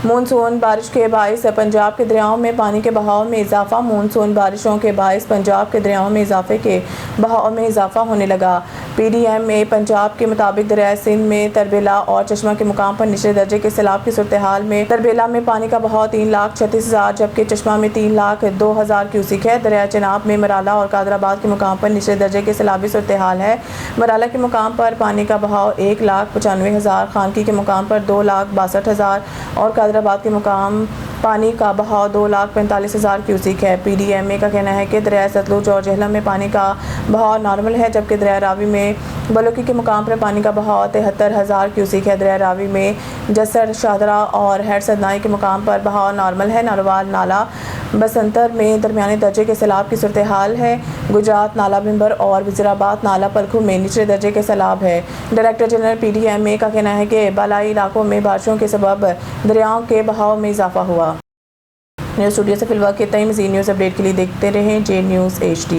Monsoon بارش کے باعث پنجاب کے دریاؤں میں پانی کے بہاؤ میں اضافہ مونسون بارشوں کے باعث پنجاب کے دریاؤں میں بہاؤ میں اضافہ ہونے لگا۔ پی ڈی ایم اے پنجاب کے مطابق دریائے سندھ میں تربیلا اور چشمہ کے مقام پر نچلے درجے کے سیلاب کی صورتحال میں تربیلا میں پانی کا بہاؤ 3,36,000 جبکہ چشمہ میں 3,02,000 کیوسک ہے۔ دریائے چناب میں مرالہ اور قادر آباد کے مقام پر نچلے درجے کے سیلابی صورتحال ہے۔ مرالہ کے مقام پر پانی کا بہاؤ 1,95,000، خانقی کے مقام پر 2,62,000 اور قادر آباد کے مقام پانی کا بہاؤ 2,45,000 کیوسک ہے۔ پی ڈی ایم اے کا کہنا ہے کہ دریائے ستلج اور جہلم میں پانی کا بہاؤ نارمل ہے جبکہ دریائے راوی میں بلوکی کے مقام پر پانی کا بہاؤ 73,000 کیوسک ہے۔ دریائے راوی میں جسر، شاہدرہ اور ہیڈ سدنائی کے مقام پر بہاؤ نارمل ہے۔ ناروال نالہ بسنتر میں درمیانے درجے کے سیلاب کی صورتحال ہے۔ گجرات نالہ بھمبر اور وزیرآباد نالہ پلکھو میں نچلے درجے کے سیلاب ہے۔ Director general P D M A کا کہنا ہے کہ بالائی علاقوں میں بارشوں کے سبب دریاؤں کے بہاؤ میں اضافہ ہوا۔ نیوز اسٹوڈیو سے فی الوقت اتنا ہی۔ مزید نیوز اپڈیٹ کے لیے دیکھتے رہیں جے نیوز HD۔